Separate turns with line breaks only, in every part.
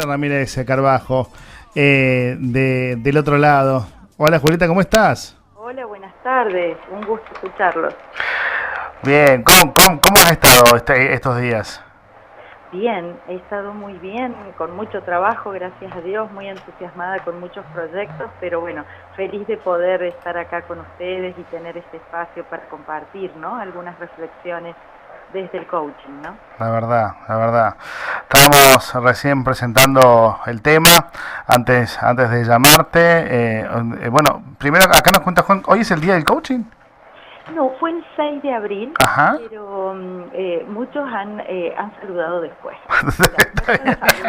Ramírez Carbajo, del otro lado. Hola Julieta, ¿cómo estás?
Hola, buenas tardes, un gusto escucharlos.
Bien, ¿cómo has estado estos días?
Bien, he estado muy bien, con mucho trabajo, gracias a Dios, muy entusiasmada con muchos proyectos, pero bueno, feliz de poder estar acá con ustedes y tener este espacio para compartir, ¿no? Algunas reflexiones desde el coaching, ¿no?
La verdad. Estábamos recién presentando el tema, antes de llamarte. Bueno, primero acá nos cuenta Juan, ¿hoy es el día del coaching?
No, fue el 6 de abril,
Ajá.
pero muchos han saludado después.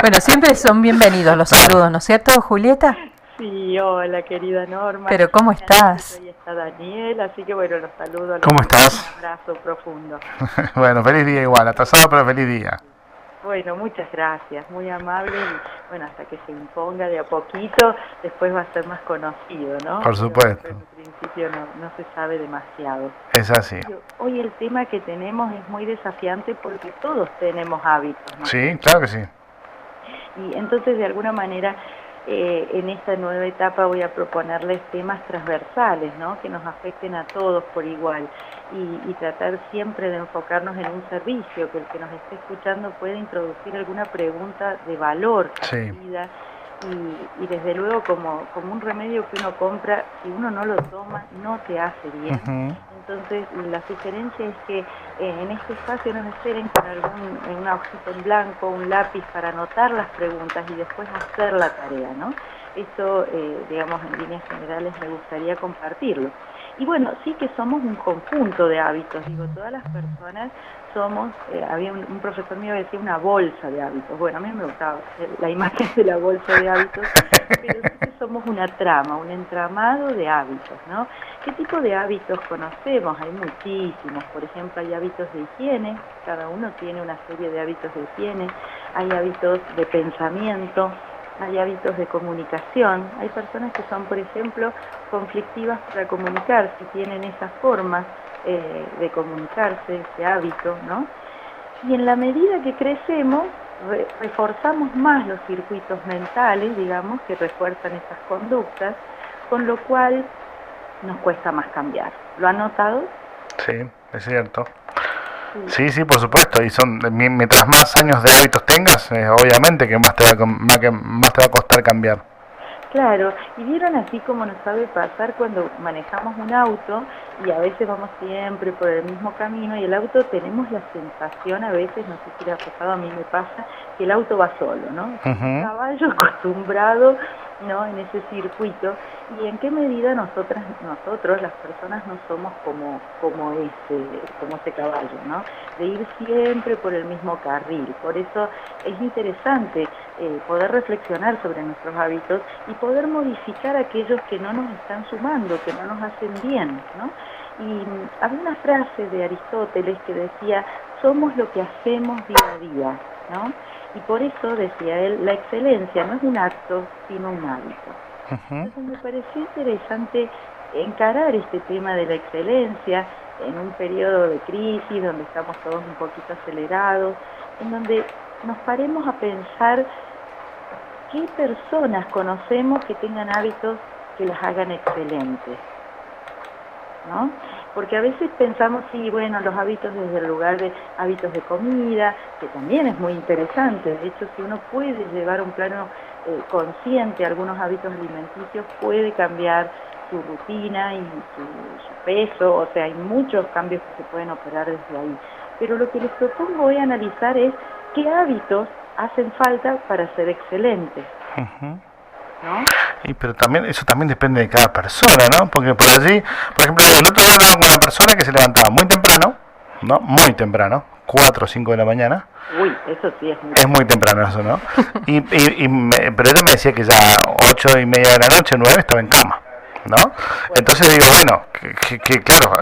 Bueno, siempre son bienvenidos los saludos, ¿no es cierto, Julieta?
Sí, hola querida Norma.
Pero ¿cómo estás?
Ahí está Daniel, así que bueno, los saludo.
¿Cómo estás?
Un abrazo profundo.
Bueno, feliz día igual, atrasado pero feliz día.
Bueno, muchas gracias, muy amable y bueno, hasta que se imponga de a poquito, después va a ser más conocido, ¿no?
Por supuesto.
Pero en principio no se sabe demasiado.
Es así.
Hoy el tema que tenemos es muy desafiante porque todos tenemos hábitos, ¿no?
Sí, claro que sí.
Y entonces de alguna manera en esta nueva etapa voy a proponerles temas transversales, ¿no? Que nos afecten a todos por igual y tratar siempre de enfocarnos en un servicio, que el que nos esté escuchando pueda introducir alguna pregunta de valor a
Sí.
su vida y desde luego como un remedio que uno compra, si uno no lo toma no te hace bien.
Uh-huh.
Entonces la sugerencia es que en este espacio nos esperen con una hojita en blanco, un lápiz para anotar las preguntas y después hacer la tarea, ¿no? Esto, digamos, en líneas generales me gustaría compartirlo. Y bueno, sí que somos un conjunto de hábitos, digo, todas las personas somos, había un profesor mío que decía una bolsa de hábitos. Bueno, a mí me gustaba la imagen de la bolsa de hábitos, pero sí que somos una trama, un entramado de hábitos, ¿no? ¿Qué tipo de hábitos conocemos? Hay muchísimos, por ejemplo, hay hábitos de higiene, cada uno tiene una serie de hábitos de higiene, hay hábitos de pensamiento, hay hábitos de comunicación, hay personas que son, por ejemplo, conflictivas para comunicarse, tienen esas formas de comunicarse, ese hábito, ¿no? Y en la medida que crecemos, reforzamos más los circuitos mentales, digamos, que refuerzan esas conductas, con lo cual nos cuesta más cambiar. ¿Lo han notado?
Sí, es cierto. Sí, por supuesto. Y mientras más años de hábitos tengas, obviamente que más te va a costar cambiar.
Claro, y vieron así como nos sabe pasar cuando manejamos un auto y a veces vamos siempre por el mismo camino y el auto tenemos la sensación a veces, no sé si le ha pasado, a mí me pasa, que el auto va solo, ¿no?
Uh-huh.
Un caballo acostumbrado, ¿no? En ese circuito, y en qué medida nosotros, las personas, no somos como ese caballo, ¿no? De ir siempre por el mismo carril. Por eso es interesante poder reflexionar sobre nuestros hábitos y poder modificar aquellos que no nos están sumando, que no nos hacen bien, ¿no? Y había una frase de Aristóteles que decía, somos lo que hacemos día a día, ¿no? Y por eso, decía él, la excelencia no es un acto, sino un hábito.
Uh-huh.
Entonces me pareció interesante encarar este tema de la excelencia en un periodo de crisis, donde estamos todos un poquito acelerados, en donde nos paremos a pensar qué personas conocemos que tengan hábitos que las hagan excelentes, ¿no? Porque a veces pensamos, sí, bueno, los hábitos desde el lugar de hábitos de comida, que también es muy interesante. De hecho, si uno puede llevar un plano consciente algunos hábitos alimenticios, puede cambiar su rutina y su peso, o sea, hay muchos cambios que se pueden operar desde ahí. Pero lo que les propongo hoy analizar es qué hábitos hacen falta para ser excelentes,
Uh-huh.
¿no?
Pero eso también depende de cada persona, ¿no? Porque por allí, por ejemplo, el otro día hablaba con una persona que se levantaba muy temprano, ¿no? Muy temprano, 4 o 5 de la mañana.
Uy, eso sí es muy
Es muy temprano eso, ¿no? Pero ella me decía que ya 8:30 de la noche, 9, estaba en cama, ¿no? Entonces digo, bueno, que claro,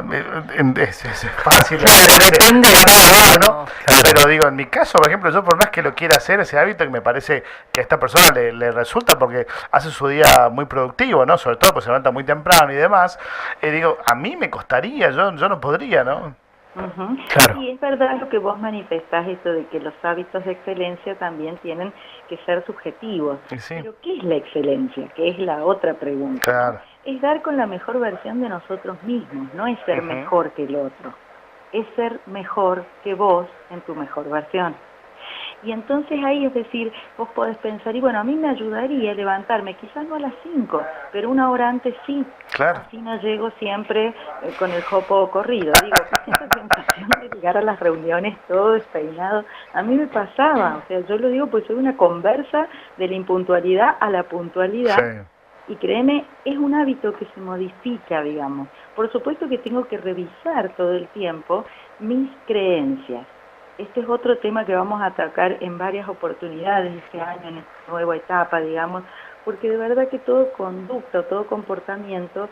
es fácil.
Depende de cada uno.
¿No? Pero digo, en mi caso, por ejemplo, yo por más que lo quiera hacer, ese hábito que me parece que a esta persona le resulta porque hace su día muy productivo, ¿no? Sobre todo porque se levanta muy temprano y demás, digo, a mí me costaría, yo no podría, ¿no?
Ujú.
Claro.
Y es verdad lo que vos manifestás, eso de que los hábitos de excelencia también tienen que ser subjetivos.
Y sí,
Pero ¿qué es la excelencia? Que es la otra pregunta, ¿no?
claro.
Es dar con la mejor versión de nosotros mismos, no es ser
Ujú.
mejor que el otro, es ser mejor que vos en tu mejor versión. Y entonces ahí, es decir, vos podés pensar, y bueno, a mí me ayudaría levantarme, quizás no a las 5, pero una hora antes sí.
Claro.
Así no llego siempre con el jopo corrido. Digo, esa sensación de llegar a las reuniones todo despeinado, a mí me pasaba. O sea, yo lo digo porque soy una conversa de la impuntualidad a la puntualidad.
Sí.
Y créeme, es un hábito que se modifica, digamos. Por supuesto que tengo que revisar todo el tiempo mis creencias. Este es otro tema que vamos a atacar en varias oportunidades este año, en esta nueva etapa, digamos, porque de verdad que todo conducta, todo comportamiento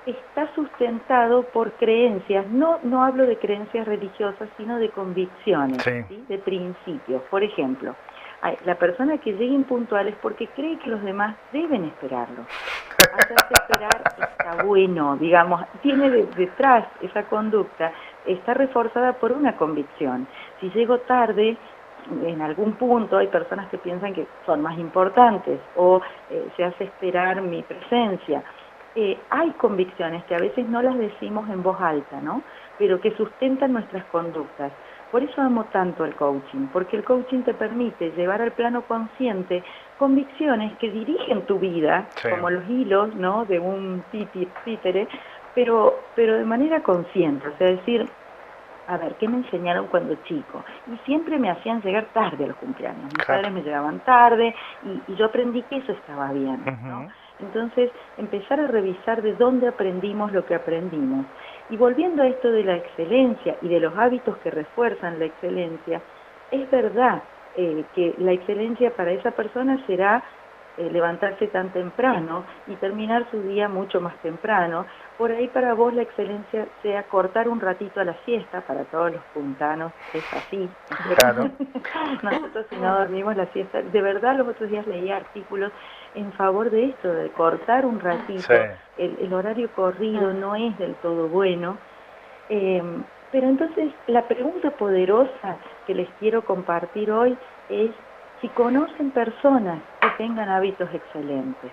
está sustentado por creencias. No hablo de creencias religiosas, sino de convicciones,
Sí.
¿sí? De principios. Por ejemplo, la persona que llega impuntual es porque cree que los demás deben esperarlo. Hacerse esperar está bueno, digamos, tiene detrás esa conducta, está reforzada por una convicción. Si llego tarde, en algún punto hay personas que piensan que son más importantes o se hace esperar mi presencia. Hay convicciones que a veces no las decimos en voz alta, ¿no? Pero que sustentan nuestras conductas. Por eso amo tanto el coaching, porque el coaching te permite llevar al plano consciente convicciones que dirigen tu vida,
Sí.
como los hilos, ¿no?, de un títere, pero de manera consciente, o sea, decir, a ver, ¿qué me enseñaron cuando chico? Y siempre me hacían llegar tarde a los cumpleaños. Mis
Claro.
padres me llevaban tarde y yo aprendí que eso estaba bien, ¿no?
Ujú.
Entonces, empezar a revisar de dónde aprendimos lo que aprendimos. Y volviendo a esto de la excelencia y de los hábitos que refuerzan la excelencia, es verdad que la excelencia para esa persona será levantarse tan temprano y terminar su día mucho más temprano. Por ahí para vos la excelencia sea cortar un ratito a la siesta, para todos los puntanos es así.
Claro.
Nosotros si no dormimos la siesta, de verdad los otros días leía artículos en favor de esto, de cortar un ratito.
Sí.
El horario corrido no es del todo bueno. Pero entonces la pregunta poderosa que les quiero compartir hoy es si conocen personas que tengan hábitos excelentes.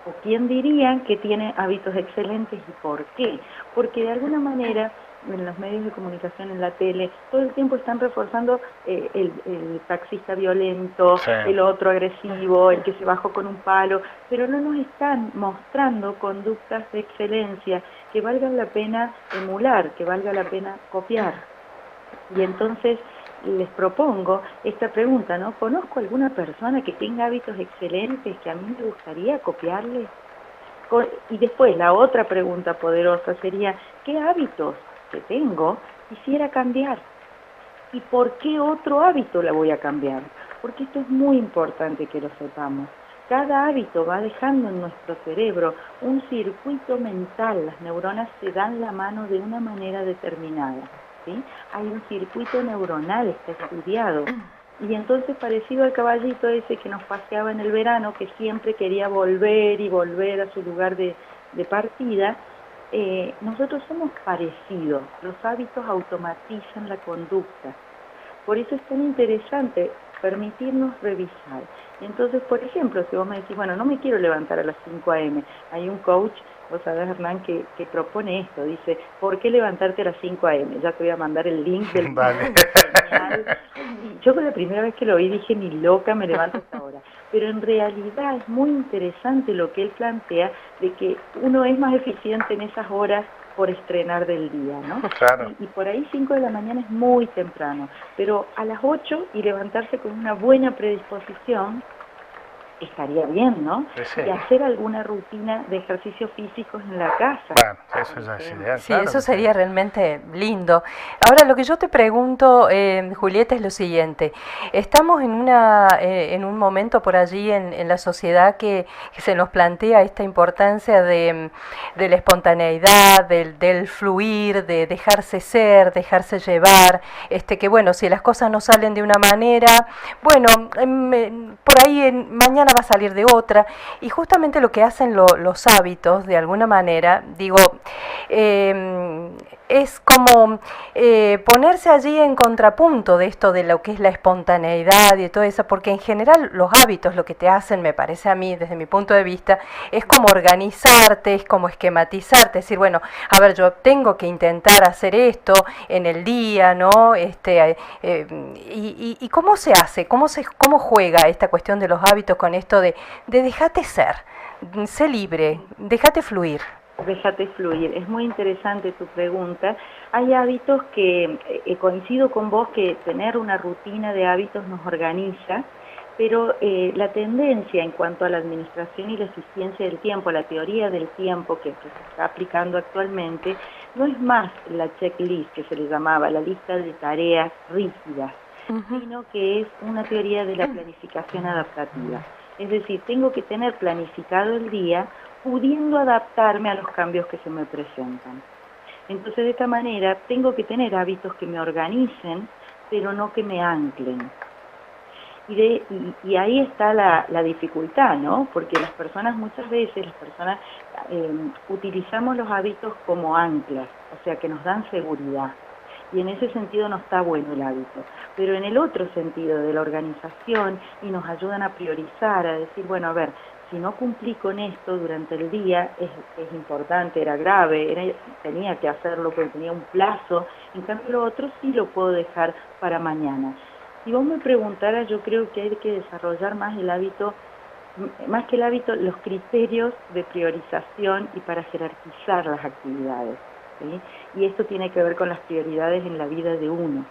¿O quién dirían que tiene hábitos excelentes y por qué? Porque de alguna manera en los medios de comunicación, en la tele, todo el tiempo están reforzando el taxista violento,
Sí.
el otro agresivo, el que se bajó con un palo, pero no nos están mostrando conductas de excelencia que valgan la pena emular, que valga la pena copiar. Y entonces les propongo esta pregunta, ¿no? ¿Conozco alguna persona que tenga hábitos excelentes que a mí me gustaría copiarle? Y después la otra pregunta poderosa sería, ¿qué hábitos que tengo quisiera cambiar? ¿Y por qué otro hábito la voy a cambiar? Porque esto es muy importante que lo sepamos. Cada hábito va dejando en nuestro cerebro un circuito mental, las neuronas se dan la mano de una manera determinada. ¿Sí? Hay un circuito neuronal, está estudiado, y entonces parecido al caballito ese que nos paseaba en el verano, que siempre quería volver y volver a su lugar de partida, nosotros somos parecidos, los hábitos automatizan la conducta, por eso es tan interesante permitirnos revisar. Y entonces, por ejemplo, si vos me decís, bueno, no me quiero levantar a las 5 a.m., hay un coach, vos sabés, Hernán, que propone esto, dice, ¿por qué levantarte a las 5 a.m.? Ya te voy a mandar el link del
Vale.
genial. Y yo la primera vez que lo vi dije, ni loca me levanto a esta hora. Pero en realidad es muy interesante lo que él plantea, de que uno es más eficiente en esas horas por estrenar del día, ¿no?
Claro.
Y por ahí 5 de la mañana es muy temprano, pero a las 8 y levantarse con una buena predisposición estaría bien, ¿no?
Sí.
Y hacer alguna rutina de ejercicios físicos en la casa.
Bueno, eso ya es ideal.
Sí,
claro
eso
que
sería realmente lindo. Ahora, lo que yo te pregunto, Julieta, es lo siguiente. Estamos en un momento por allí en la sociedad que se nos plantea esta importancia de la espontaneidad, del fluir, de dejarse ser, dejarse llevar, que bueno, si las cosas no salen de una manera, bueno, por ahí mañana va a salir de otra, y justamente lo que hacen los hábitos, de alguna manera, digo, es como ponerse allí en contrapunto de esto de lo que es la espontaneidad y todo eso, porque en general los hábitos lo que te hacen, me parece a mí, desde mi punto de vista, es como organizarte, es como esquematizarte, es decir, bueno, a ver, yo tengo que intentar hacer esto en el día, ¿no? Y ¿cómo se hace? ¿Cómo juega esta cuestión de los hábitos con esto de dejate ser, sé libre, déjate fluir?
Déjate fluir. Es muy interesante tu pregunta. Hay hábitos que coincido con vos que tener una rutina de hábitos nos organiza, pero la tendencia en cuanto a la administración y la eficiencia del tiempo, la teoría del tiempo que se está aplicando actualmente, no es más la checklist que se le llamaba, la lista de tareas rígidas, sino que es una teoría de la planificación adaptativa. Es decir, tengo que tener planificado el día pudiendo adaptarme a los cambios que se me presentan. Entonces, de esta manera, tengo que tener hábitos que me organicen, pero no que me anclen. Y ahí está la dificultad, ¿no? Porque muchas veces, utilizamos los hábitos como anclas, o sea, que nos dan seguridad. Y en ese sentido no está bueno el hábito. Pero en el otro sentido de la organización, y nos ayudan a priorizar, a decir, bueno, a ver, si no cumplí con esto durante el día, es importante, era grave, tenía que hacerlo porque tenía un plazo, en cambio lo otro sí lo puedo dejar para mañana. Si vos me preguntaras, yo creo que hay que desarrollar más el hábito, más que el hábito, los criterios de priorización y para jerarquizar las actividades, ¿sí? Y esto tiene que ver con las prioridades en la vida de uno.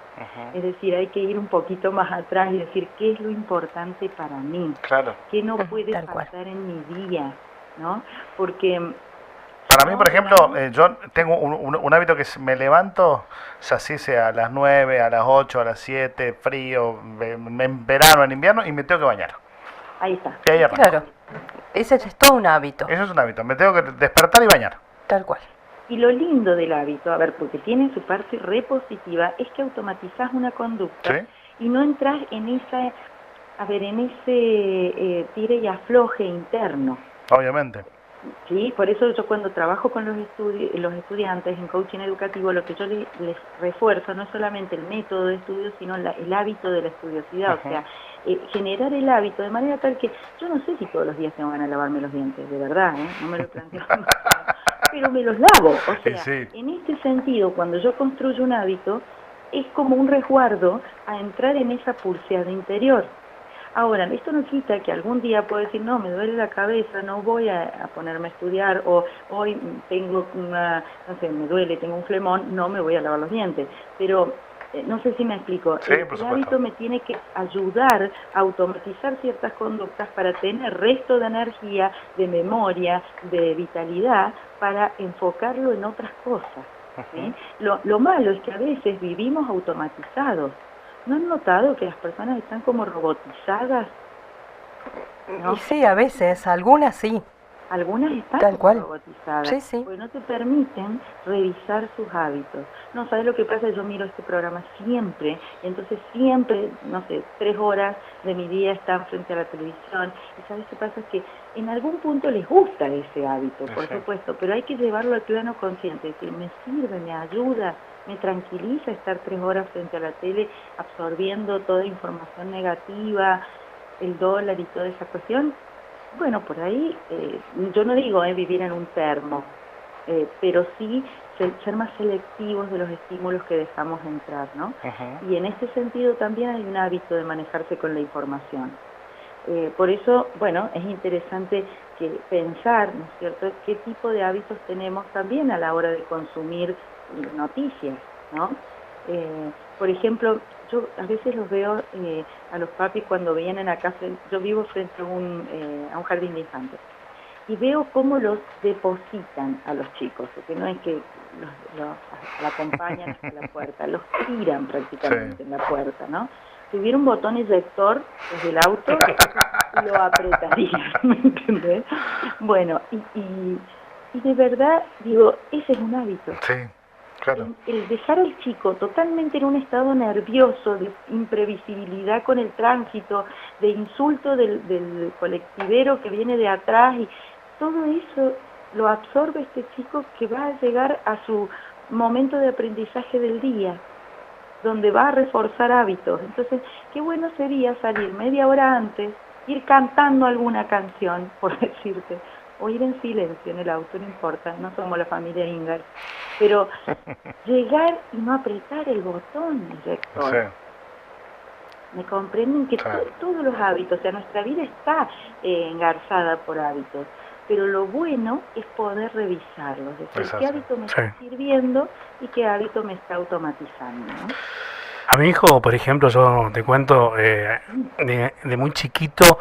Es decir, hay que ir un poquito más atrás y decir qué es lo importante para mí,
claro,
qué no puede faltar en mi día, ¿no? Porque
para mí, por ejemplo, yo tengo un hábito que me levanto, así sea a las 9, a las 8, a las 7, frío, en verano, en invierno, y me tengo que bañar.
Ahí está.
Y ahí arranco.
Claro, ese es todo un hábito.
Eso es un hábito, me tengo que despertar y bañar.
Tal cual.
Y lo lindo del hábito, a ver, porque tiene su parte repositiva, es que automatizás una conducta, ¿sí? Y no entras en ese tire y afloje interno.
Obviamente.
Sí, por eso yo cuando trabajo con los estudiantes en coaching educativo, lo que yo les refuerzo no es solamente el método de estudio, sino el hábito de la estudiosidad, o sea, generar el hábito de manera tal que yo no sé si todos los días tengo ganas de lavarme los dientes, de verdad, no me lo planteo, pero me los lavo, o sea, sí. En este sentido, cuando yo construyo un hábito, es como un resguardo a entrar en esa pulseada interior. Ahora, esto no quita que algún día puedo decir, no, me duele la cabeza, no voy a ponerme a estudiar, o hoy tengo me duele, tengo un flemón, no me voy a lavar los dientes. Pero, no sé si me explico,
sí,
el hábito me tiene que ayudar a automatizar ciertas conductas para tener resto de energía, de memoria, de vitalidad, para enfocarlo en otras cosas. ¿Sí? Lo malo es que a veces vivimos automatizados. ¿No han notado que las personas están como robotizadas?
¿No? Sí, a veces, algunas sí.
Algunas están
tal cual
robotizadas,
sí, sí.
Porque no te permiten revisar sus hábitos. No, ¿sabes lo que pasa? Yo miro este programa siempre, entonces siempre, 3 horas de mi día están frente a la televisión, y ¿sabes qué pasa? Es que en algún punto les gusta ese hábito, por supuesto, pero hay que llevarlo al plano consciente, es decir, me sirve, me ayuda, me tranquiliza estar 3 horas frente a la tele absorbiendo toda información negativa, el dólar y toda esa cuestión. Bueno, por ahí, yo no digo vivir en un termo, pero sí ser más selectivos de los estímulos que dejamos entrar, ¿no? Y en este sentido también hay un hábito de manejarse con la información. Por eso, bueno, es interesante pensar, ¿no es cierto?, qué tipo de hábitos tenemos también a la hora de consumir noticias, ¿no? Por ejemplo, yo a veces los veo a los papis cuando vienen acá, yo vivo frente a un jardín de infantes, y veo cómo los depositan a los chicos, porque no es que los acompañan hasta la puerta, los tiran prácticamente en la puerta, ¿no? Si hubiera un botón eyector desde el auto, lo apretaría, ¿me entendés? Bueno, y de verdad, digo, ese es un hábito.
Sí. Claro.
El dejar al chico totalmente en un estado nervioso, de imprevisibilidad con el tránsito, de insulto del colectivero que viene de atrás, y todo eso lo absorbe este chico que va a llegar a su momento de aprendizaje del día, donde va a reforzar hábitos. Entonces, qué bueno sería salir media hora antes, ir cantando alguna canción, por decirte, o ir en silencio en el auto, no importa, no somos la familia Ingalls, pero llegar y no apretar el botón, director.
Sí.
Me comprenden que
Claro.
todos los hábitos, o sea, nuestra vida está engarzada por hábitos, pero lo bueno es poder revisarlos, es decir,
Exacto.
qué hábito me
Sí.
está sirviendo y qué hábito me está automatizando, ¿no?
A mi hijo, por ejemplo, yo te cuento, de muy chiquito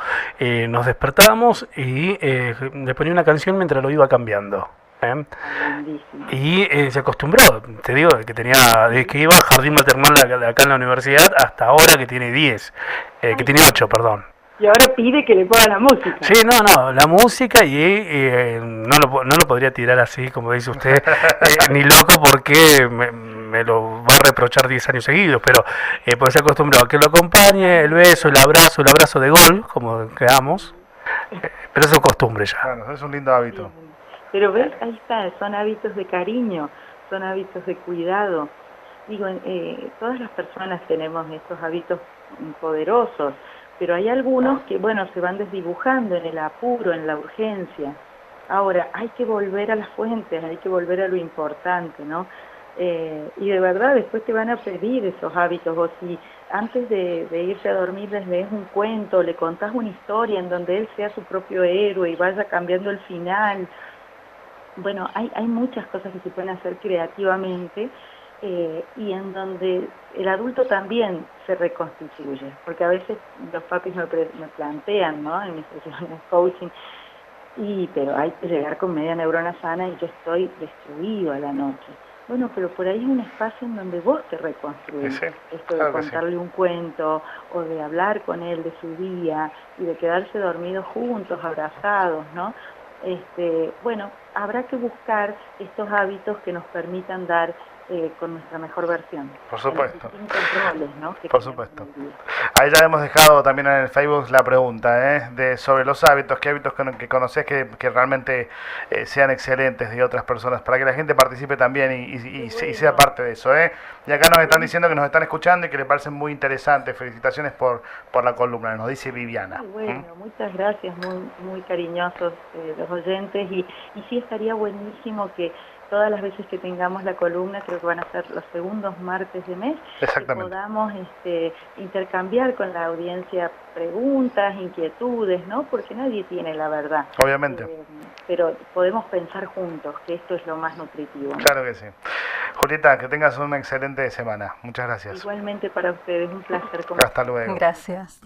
nos despertábamos y le ponía una canción mientras lo iba cambiando. ¿Eh?
Lindísimo.
Y se acostumbró, te digo, que tenía, de que iba al jardín maternal acá en la universidad hasta ahora que tiene 10, que tiene 8, perdón.
Y ahora pide que le pongan la música.
Sí, no, la música y no lo podría tirar así, como dice usted, ni loco porque me lo va a reprochar 10 años seguidos, pero pues se acostumbró a que lo acompañe, el beso, el abrazo de gol, como quedamos, pero eso es costumbre ya.
Bueno, es un lindo hábito.
Pero ves, ahí está, son hábitos de cariño, son hábitos de cuidado. Digo, todas las personas tenemos estos hábitos poderosos, pero hay algunos que, bueno, se van desdibujando en el apuro, en la urgencia. Ahora, hay que volver a las fuentes, hay que volver a lo importante, ¿no? Y de verdad después te van a pedir esos hábitos, o si antes de irse a dormir les lees un cuento, le contás una historia en donde él sea su propio héroe y vaya cambiando el final. Bueno, hay muchas cosas que se pueden hacer creativamente y en donde el adulto también se reconstituye, porque a veces los papis me plantean, ¿no?, en mis sesiones de coaching, pero hay que llegar con media neurona sana y yo estoy destruido a la noche. Bueno, pero por ahí es un espacio en donde vos te reconstruís.
Sí,
Esto de
claro que sí.
contarle un cuento o de hablar con él de su día y de quedarse dormidos juntos, abrazados, ¿no? Bueno, habrá que buscar estos hábitos que nos permitan dar con nuestra mejor versión.
Por supuesto.
En los distintos roles, ¿no?, que
Por
tenemos
supuesto.
en el día.
Ahí ya hemos dejado también en el Facebook la pregunta sobre los hábitos, qué hábitos que conoces que realmente sean excelentes de otras personas, para que la gente participe también y sea parte de eso. Y acá nos están diciendo que nos están escuchando y que les parece muy interesante. Felicitaciones por la columna, nos dice Viviana.
Muy bueno, muchas gracias, muy cariñosos los oyentes y sí estaría buenísimo que todas las veces que tengamos la columna, creo que van a ser los segundos martes de mes, que
Exactamente.
podamos intercambiar con la audiencia preguntas, inquietudes, ¿no? Porque nadie tiene la verdad.
Obviamente.
Pero podemos pensar juntos, que esto es lo más nutritivo, ¿no?
Claro que sí. Julieta, que tengas una excelente semana. Muchas gracias.
Igualmente para ustedes, un placer.
Hasta luego.
Gracias.